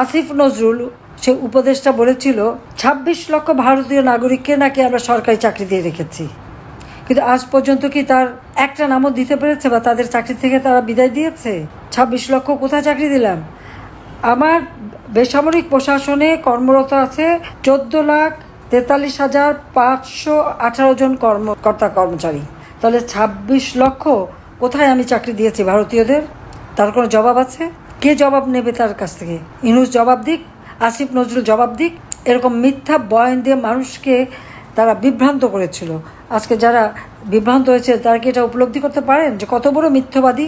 আসিফ নজরুল সে উপদেষ্টা বলেছিল ২৬ লক্ষ ভারতীয় নাগরিককে নাকি আমরা সরকারি চাকরি দিয়ে রেখেছি, কিন্তু আজ পর্যন্ত কি তার একটা নামও দিতে পেরেছে বা তাদের চাকরি থেকে তারা বিদায় দিয়েছে? ২৬ লক্ষ কোথায় চাকরি দিলাম? আমার বেসামরিক প্রশাসনে কর্মরত আছে ১৪,৪৩,৫১৮ জন কর্মকর্তা কর্মচারী। তাহলে ২৬ লক্ষ কোথায় আমি চাকরি দিয়েছি ভারতীয়দের? তার কোনো জবাব আছে? কে জবাব নেবে তার কাছ থেকে? ইউনূস জবাব দিক, আসিফ নজরুল জবাব দিক। এরকম মিথ্যা বয়ান দিয়ে মানুষকে তারা বিভ্রান্ত করেছিল। আজকে যারা বিভ্রান্ত হয়েছে তারা কি এটা উপলব্ধি করতে পারেন যে কত বড় মিথ্যাবাদী?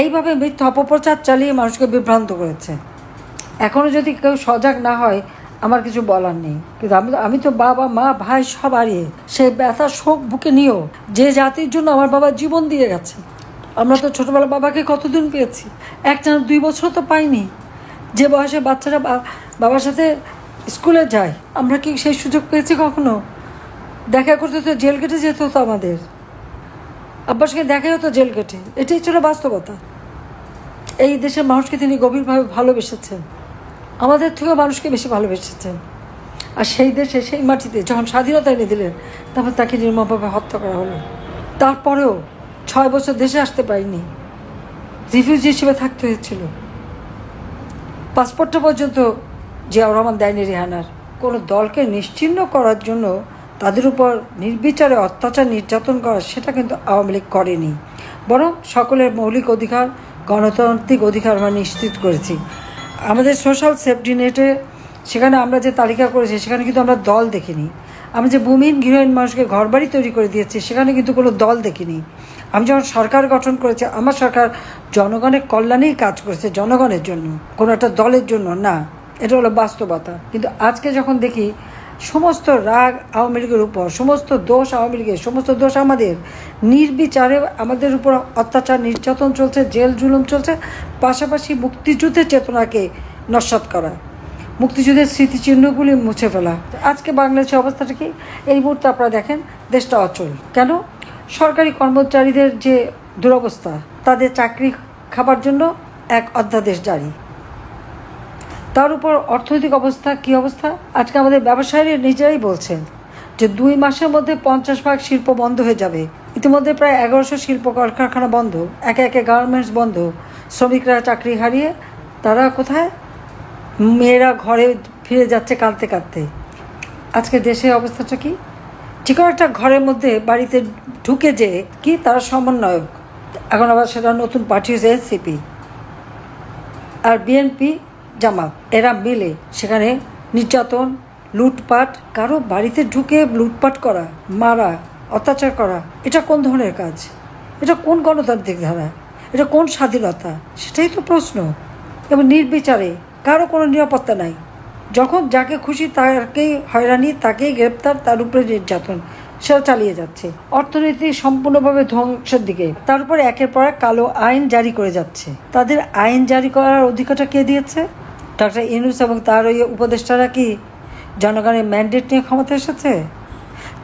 এইভাবে মিথ্যা অপপ্রচার চালিয়ে মানুষকে বিভ্রান্ত করেছে। এখনও যদি কেউ সজাগ না হয় আমার কিছু বলার নেই, কিন্তু আমি তো বাবা মা ভাই সব হারিয়ে সেই ব্যথা শোক বুকে নিয়েও যে জাতির জন্য আমার বাবা জীবন দিয়ে গেছে। আমরা তো ছোটবেলা বাবাকে কতদিন পেয়েছি, 1-2 বছর তো পাইনি। যে বয়সে বাচ্চারা বাবার সাথে স্কুলে যায়, আমরা কি সেই সুযোগ পেয়েছি কখনো? দেখা করতে তো জেল কেটে যেতে হতো আমাদের, আব্বার সঙ্গে দেখাই হতো জেল কেটে। এটাই ছিল বাস্তবতা। এই দেশের মানুষকে তিনি গভীরভাবে ভালোবেসেছেন, আমাদের থেকেও মানুষকে বেশি ভালোবেসেছেন। আর সেই দেশে সেই মাটিতে যখন স্বাধীনতা এনে দিলেন, তারপর তাকে নির্মমভাবে হত্যা করা হলো। তারপরেও 6 বছর দেশে আসতে পারিনি, রিফিউজি হিসেবে থাকতে হয়েছিল। পাসপোর্টটা পর্যন্ত জিয়াউর রহমান দেয়নি রেহানার। কোনো দলকে নিশ্চিহ্ন করার জন্য তাদের উপর নির্বিচারে অত্যাচার নির্যাতন করা, সেটা কিন্তু আওয়ামী লীগ করেনি। বরং সকলের মৌলিক অধিকার, গণতান্ত্রিক অধিকার আমরা নিশ্চিত করেছি। আমাদের সোশ্যাল সেফটি নেটে সেখানে আমরা যে তালিকা করেছি সেখানে কিন্তু আমরা দল দেখিনি। আমি যে ভূমিহীন গৃহহীন মানুষকে ঘরবাড়ি তৈরি করে দিয়েছি সেখানে কিন্তু কোনো দল দেখিনি। আমি যখন সরকার গঠন করেছি, আমার সরকার জনগণের কল্যাণেই কাজ করেছে, জনগণের জন্য, কোনো একটা দলের জন্য না। এটা হলো বাস্তবতা। কিন্তু আজকে যখন দেখি সমস্ত রাগ আওয়ামী লীগের উপর, সমস্ত দোষ আওয়ামী লীগের, সমস্ত দোষ আমাদের, নির্বিচারে আমাদের উপর অত্যাচার নির্যাতন চলছে, জেল জুলুম চলছে, পাশাপাশি মুক্তিযুদ্ধের চেতনাকে নস্যাৎ করা, মুক্তিযুদ্ধের স্মৃতিচিহ্নগুলি মুছে ফেলা। আজকে বাংলাদেশের অবস্থাটা কি? এই মুহূর্তে আপনারা দেখেন দেশটা অচল। কেন? সরকারি কর্মচারীদের যে দুরবস্থা, তাদের চাকরি খাবার জন্য এক অধ্যাদেশ জারি, তার উপর অর্থনৈতিক অবস্থা কি অবস্থা? আজকে আমাদের ব্যবসায়ীরা নিজেরাই বলছেন যে 2 মাসের মধ্যে 50% শিল্প বন্ধ হয়ে যাবে। ইতিমধ্যে প্রায় 1100 শিল্প কলকারখানা বন্ধ, একে গার্মেন্টস বন্ধ, শ্রমিকরা চাকরি হারিয়ে তারা কোথায়? মেয়েরা ঘরে ফিরে যাচ্ছে কাঁদতে কাঁদতে। আজকে দেশের অবস্থাটা কি? যে কোনো একটা ঘরের মধ্যে বাড়িতে ঢুকে যে কি তারা সমন্বয়ক, এখন আবার সেটা নতুন পার্টি হয়েছে এনসিপি আর বিএনপি জামাত, এরা মিলে সেখানে নির্যাতন, লুটপাট, কারো বাড়িতে ঢুকে লুটপাট করা, মারা, অত্যাচার করা। এটা কোন ধরনের কাজ? এটা কোন গণতান্ত্রিক ধারা? এটা কোন স্বাধীনতা? সেটাই তো প্রশ্ন। এবং নির্বিচারে কারো কোনো নিরাপত্তা নাই, যখন যাকে খুশি তাকেই হয়রানি, তাকেই গ্রেপ্তার, তার উপরে নির্যাতন সেটা চালিয়ে যাচ্ছে। অর্থনীতি সম্পূর্ণভাবে ধ্বংসের দিকে। তার উপরে একের পর এক কালো আইন জারি করে যাচ্ছে। তাদের আইন জারি করার অধিকারটা কে দিয়েছে? ডক্টর ইউনূস এবং তার ওই উপদেষ্টারা কি জনগণের ম্যান্ডেট নিয়ে ক্ষমতা এসেছে?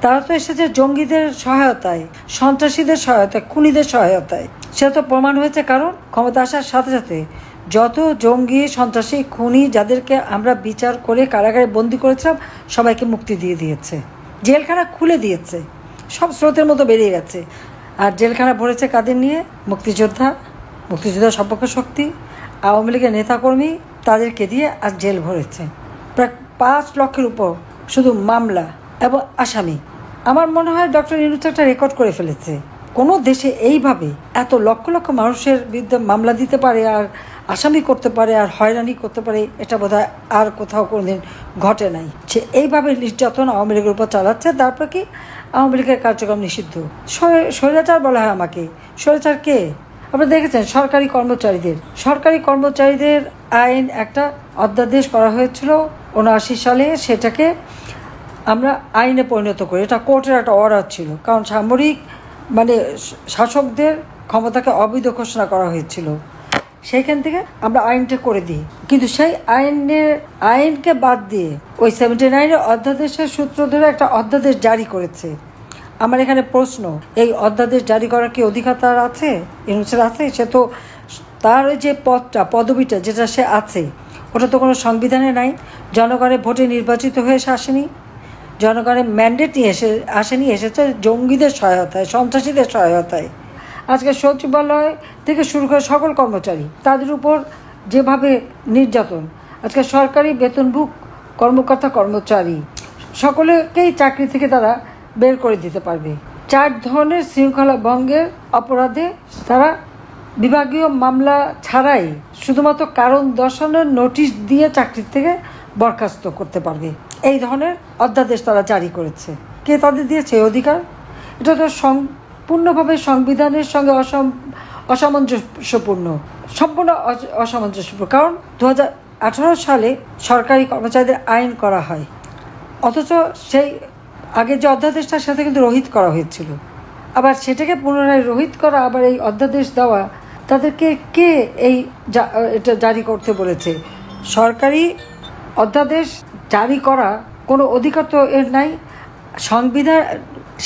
তারা তো এসেছে জঙ্গিদের সহায়তায়, সন্ত্রাসীদের সহায়তায়, খুনিদের সহায়তায়। সেটা তো প্রমাণ হয়েছে। কারণ ক্ষমতা আসার সাথে সাথে যত জঙ্গি, সন্ত্রাসী, খুনি যাদেরকে আমরা বিচার করে কারাগারে বন্দি করেছিলাম সবাইকে মুক্তি দিয়ে দিয়েছে, জেলখানা খুলে দিয়েছে, সব স্রোতের মতো বেরিয়ে গেছে। আর জেলখানা ভরেছে কাদের নিয়ে? মুক্তিযোদ্ধা, মুক্তিযোদ্ধা সপক্ষ শক্তি, আওয়ামী লীগের নেতাকর্মী, তাদেরকে দিয়ে আজ জেল ভরেছে। প্রায় 5 লক্ষের উপর শুধু মামলা এবং আসামি। আমার মনে হয় ডক্টর ইউনূস একটা রেকর্ড করে ফেলেছে। কোনো দেশে এইভাবে এত লক্ষ লক্ষ মানুষের বিরুদ্ধে মামলা দিতে পারে আর আসামি করতে পারে আর হয়রানি করতে পারে, এটা বোধহয় আর কোথাও কোনোদিন ঘটে নাই। সে এইভাবে নির্যাতন আওয়ামী লীগের উপর চালাচ্ছে। তারপর কি? আওয়ামী লীগের কার্যক্রম নিষিদ্ধ। স্বৈরাচার বলা হয় আমাকে। স্বৈরাচার কে? আপনারা দেখেছেন সরকারি কর্মচারীদের আইন একটা অধ্যাদেশ করা হয়েছিল 79 সালে। সেটাকে আমরা আইনে পরিণত করি। এটা কোর্টের একটা অর্ডার ছিল, কারণ সামরিক শাসকদের ক্ষমতাকে অবৈধ ঘোষণা করা হয়েছিল। সেইখান থেকে আমরা আইনটা করে দিই। কিন্তু সেই আইনকে বাদ দিয়ে ওই 79-এর অধ্যাদেশের সূত্র ধরে একটা অধ্যাদেশ জারি করেছে। আমার এখানে প্রশ্ন, এই অধ্যাদেশ জারি করার কি অধিকার তার আছে? ইউনূসের আছে? সে তো তার ওই যে পদবিটা যেটা সে আছে, ওটা তো কোনো সংবিধানে নাই। জনগণের ভোটে নির্বাচিত হয়ে সে আসেনি, জনগণের ম্যান্ডেট নিয়ে আসেনি, এসেছে জঙ্গিদের সহায়তায়, সন্ত্রাসীদের সহায়তায়। আজকে সচিবালয় থেকে শুরু করে সকল কর্মচারী, তাদের উপর যেভাবে নির্যাতন, আজকে সরকারি বেতনভুক কর্মকর্তা কর্মচারী সকলেকেই চাকরি থেকে তারা বের করে দিতে পারবে। 4 ধরনের শৃঙ্খলা ভঙ্গের অপরাধে তারা বিভাগীয় মামলা ছাড়াই শুধুমাত্র কারণ দর্শানোর নোটিশ দিয়ে চাকরি থেকে বরখাস্ত করতে পারবে। এই ধরনের অধ্যাদেশ তারা জারি করেছে। কে তাদের দিয়েছে এই অধিকার? এটা তো সম্পূর্ণভাবে সংবিধানের সঙ্গে অসামঞ্জস্যপূর্ণ, সম্পূর্ণ অসামঞ্জস্যপূর্ণ। কারণ 2018 সালে সরকারি কর্মচারীদের আইন করা হয়, অথচ সেই আগে যে অধ্যাদেশটা সেটা কিন্তু রহিত করা হয়েছিল। আবার সেটাকে পুনরায় রহিত করা, আবার এই অধ্যাদেশ দেওয়া, তাদেরকে কে এটা জারি করতে বলেছে? সরকারি অধ্যাদেশ জারি করা কোনো অধিকার তো এর নাই, সংবিধান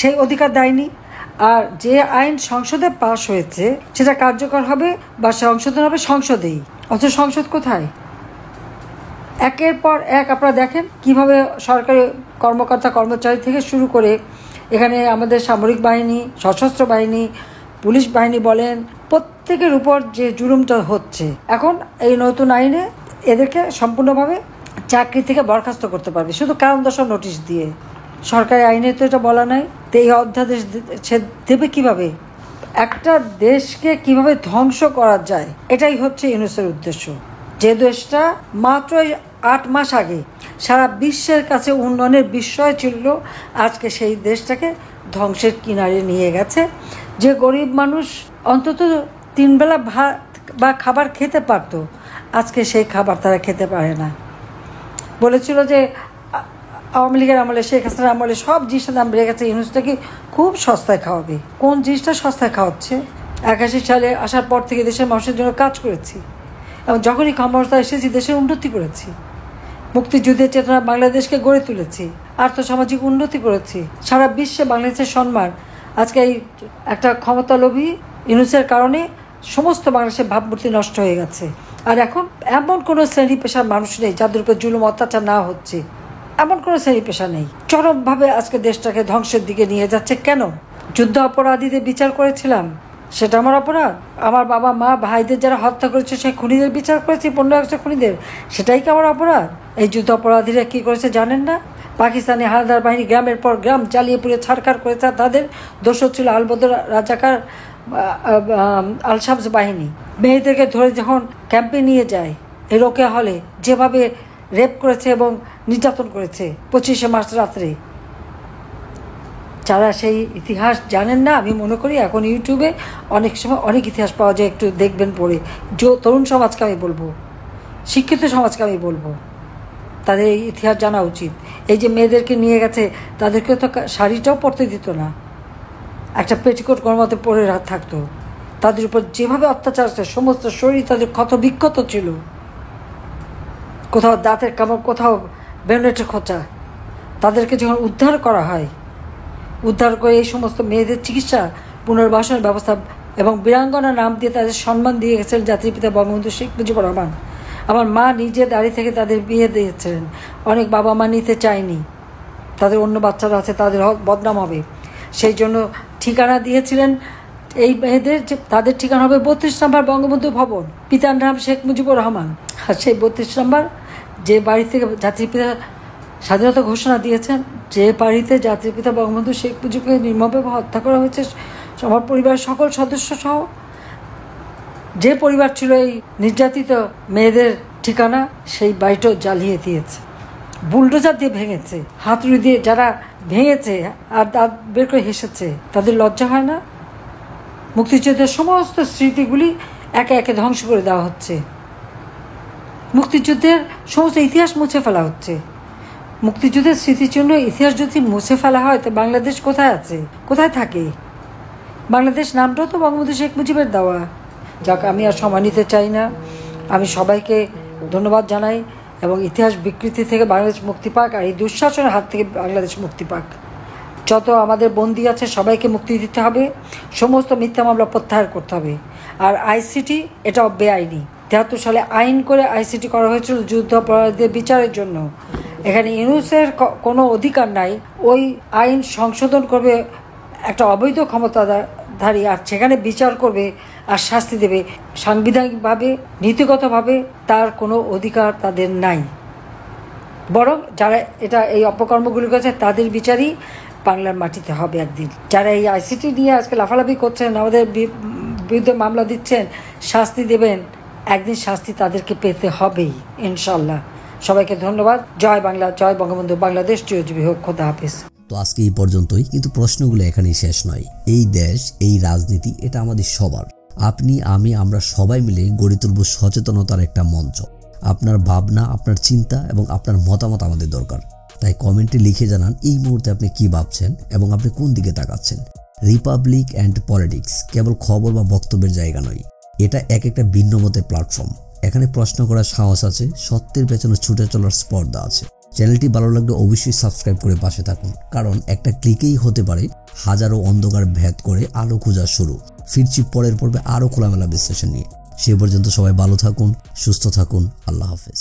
সেই অধিকার দেয়নি। আর যে আইন সংসদে পাশ হয়েছে সেটা কার্যকর হবে বা সংশোধন হবে সংসদেই, অথচ সংসদ কোথায়? একের পর এক আপনারা দেখেন কিভাবে সরকারি কর্মকর্তা কর্মচারী থেকে শুরু করে এখানে আমাদের সামরিক বাহিনী, সশস্ত্র বাহিনী, পুলিশ বাহিনী বলেন, প্রত্যেকের উপর যে জুলুমটা হচ্ছে। এখন এই নতুন আইনে এদেরকে সম্পূর্ণভাবে চাকরি থেকে বরখাস্ত করতে পারবে শুধু কারণ দর্শানোর নোটিশ দিয়ে। সরকারি আইনে তো এটা বলা নাই, তো এই অধ্যাদেশ সে দেবে কিভাবে? একটা দেশকে কিভাবে ধ্বংস করা যায়, এটাই হচ্ছে ইউনূসের উদ্দেশ্য। যে দেশটা মাত্র 8 মাস আগে সারা বিশ্বের কাছে উন্নয়নের বিস্ময় ছিল, আজকে সেই দেশটাকে ধ্বংসের কিনারে নিয়ে গেছে। যে গরিব মানুষ অন্তত 3 বেলা ভাত বা খাবার খেতে পারত, আজকে সেই খাবার তারা খেতে পারে না। বলেছিল যে আওয়ামী লীগের আমলে, শেখ হাসিনার আমলে সব জিনিসের দাম বেড়ে গেছে, ইউনূসটাকে খুব সস্তায় খাওয়াবে। কোন জিনিসটা সস্তায় খাওয়াচ্ছে? 81 সালে আসার পর থেকে দেশের মানুষের জন্য কাজ করেছি, এবং যখনই ক্ষমতা এসেছি দেশের উন্নতি করেছি, মুক্তিযুদ্ধের চেতনা বাংলাদেশকে গড়ে তুলেছি, আর্থসামাজিক উন্নতি করেছি, সারা বিশ্বে বাংলাদেশের সম্মান। আজকে এই একটা ক্ষমতালোভী ইউনূসের কারণে সমস্ত বাংলাদেশের ভাবমূর্তি নষ্ট হয়ে গেছে। আর এখন এমন কোনো শ্রেণী পেশার মানুষ নেই যাদের উপর জুলুম অত্যাচার না হচ্ছে, এমন কোনো শ্রেণী পেশা নেই। চরমভাবে আজকে দেশটাকে ধ্বংসের দিকে নিয়ে যাচ্ছে। কেন? যুদ্ধ অপরাধীদের বিচার করেছিলাম, সেটা আমার অপরাধ? আমার বাবা মা ভাইদের যারা হত্যা করেছে সেই খুনিদের বিচার করেছি, 15 আগস্টের খুনিদের, সেটাই কি আমার অপরাধ? এই যুদ্ধ অপরাধীরা কী করেছে জানেন না? পাকিস্তানি হানাদার বাহিনী গ্রামের পর গ্রাম জ্বালিয়ে পুড়ে ছাড়খাড় করেছে। তাদের দোষর ছিল আলবদর রাজাকার, আল শামস বাহিনী। মেয়েদেরকে ধরে যখন ক্যাম্পে নিয়ে যায়, এই রোকেয়া হলে যেভাবে রেপ করেছে এবং নির্যাতন করেছে 25শে মার্চ রাত্রে। যারা সেই ইতিহাস জানেন না, আমি মনে করি এখন ইউটিউবে অনেক সময় অনেক ইতিহাস পাওয়া যায়, একটু দেখবেন পড়ে। তরুণ সমাজকে আমি বলবো, শিক্ষিত সমাজকে আমি বলবো, তাদের এই ইতিহাস জানা উচিত। এই যে মেয়েদেরকে নিয়ে গেছে, তাদেরকে তো শাড়িটাও পরতে দিত না, একটা পেটিকোট গরমাতে পরে থাকতো। তাদের উপর যেভাবে অত্যাচার আছে, সমস্ত শরীর তাদের ক্ষত বিক্ষত ছিল, কোথাও দাঁতের কামড়, কোথাও বেনেটের খোঁচা। তাদেরকে যখন উদ্ধার করা হয়, উদ্ধার করে এই সমস্ত মেয়েদের চিকিৎসা, পুনর্বাসনের ব্যবস্থা এবং বীরাঙ্গনা নাম দিয়ে তাদের সম্মান দিয়ে গেছিলেন জাতির পিতা বঙ্গবন্ধু শেখ মুজিবুর রহমান। আমার মা নিজে দাঁড়িয়ে থেকে তাদের বিয়ে দিয়েছিলেন। অনেক বাবা মা নিতে চায়নি, তাদের অন্য বাচ্চারা আছে, তাদের বদনাম হবে, সেই জন্য ঠিকানা দিয়েছিলেন এই মেয়েদের, যে তাদের ঠিকানা হবে 32 নম্বর বঙ্গবন্ধু ভবন, পিতার নাম শেখ মুজিবুর রহমান। আর সেই 32 নম্বর যে বাড়ি থেকে জাতির পিতা স্বাধীনতা ঘোষণা দিয়েছেন, যে বাড়িতে জাতির পিতা বঙ্গবন্ধু শেখ মুজিবকে নির্মমভাবে হত্যা করা হয়েছে, আমার পরিবারের সকল সদস্য সহ, যে পরিবার ছিল এই নির্যাতিত মেয়েদের ঠিকানা, সেই বাড়িটাও জ্বালিয়ে দিয়েছে, বুলডোজার দিয়ে ভেঙেছে, হাতুড়ি দিয়ে যারা ভেঙেছে আর দাঁত বের করে হেসেছে, তাদের লজ্জা হয় না? মুক্তিযুদ্ধের সমস্ত স্মৃতিগুলি একে একে ধ্বংস করে দেওয়া হচ্ছে, মুক্তিযুদ্ধের সমস্ত ইতিহাস মুছে ফেলা হচ্ছে। মুক্তিযুদ্ধের স্মৃতির জন্য ইতিহাস যদি মুছে ফেলা হয়, তো বাংলাদেশ কোথায় আছে, কোথায় থাকে? বাংলাদেশ নামটাও তো বঙ্গবন্ধু শেখ মুজিবের দেওয়া। যাক, আমি আর সময় নিতে চাই না। আমি সবাইকে ধন্যবাদ জানাই, এবং ইতিহাস বিকৃতি থেকে বাংলাদেশ মুক্তি পাক, আর এই দুঃশাসনের হাত থেকে বাংলাদেশ মুক্তি পাক। যত আমাদের বন্দী আছে সবাইকে মুক্তি দিতে হবে, সমস্ত মিথ্যা মামলা প্রত্যাহার করতে হবে। আর আইসিটি এটাও বেআইনি। 73 সালে আইন করে আইসিটি করা হয়েছিল যুদ্ধাপরাধীদের বিচারের জন্য। এখানে ইউনূসের কোনো অধিকার নাই, ওই আইন সংশোধন করবে একটা অবৈধ ক্ষমতাধারী, আর সেখানে বিচার করবে আর শাস্তি দেবে। সাংবিধানিকভাবে নীতিগতভাবে তার কোনো অধিকার তাদের নাই। বরং যারা এই অপকর্মগুলি করেছে তাদের বিচারই বাংলার মাটিতে হবে একদিন। যারা এই আইসিটি নিয়ে আজকে লাফালাফি করছেন, আমাদের বিরুদ্ধে মামলা দিচ্ছেন, শাস্তি দেবেন, একদিন শাস্তি তাদেরকে পেতে হবেই ইনশাল্লাহ। সবাইকে ধন্যবাদ। জয় বাংলা, জয় বঙ্গবন্ধু, বাংলাদেশ চিরজীবী হোক। খোদা হাফেজ। তো আজকে এই পর্যন্তই, কিন্তু প্রশ্নগুলো এখানেই শেষ নয়। এই দেশ, এই রাজনীতি, এটা আমাদের সবার। আপনি, আমি, আমরা সবাই মিলে গড়ে তুলব সচেতনতার একটা মঞ্চ। আপনার ভাবনা, আপনার চিন্তা এবং আপনার মতামত আমাদের দরকার। তাই কমেন্টে লিখে জানান এই মুহূর্তে আপনি কি ভাবছেন এবং আপনি কোন দিকে তাকাচ্ছেন। রিপাবলিক অ্যান্ড পলিটিক্স কেবল খবর বা বক্তব্যের জায়গা নয়, এটা একটা ভিন্ন মতের প্ল্যাটফর্ম। এখানে প্রশ্ন করার সাহস আছে, সত্যের পেছনে ছুটে চলার স্পর্ধা আছে। চ্যানেলটি ভালো লাগলে অবশ্যই সাবস্ক্রাইব করে পাশে থাকুন, কারণ একটা ক্লিকেই হতে পারে হাজারো অন্ধকার ভেদ করে আলো খোঁজা শুরু। ফিরছি পরের পর্বে আরও খোলামেলা বিশ্লেষণ নিয়ে। সে পর্যন্ত সবাই ভালো থাকুন, সুস্থ থাকুন। আল্লাহ হাফেজ।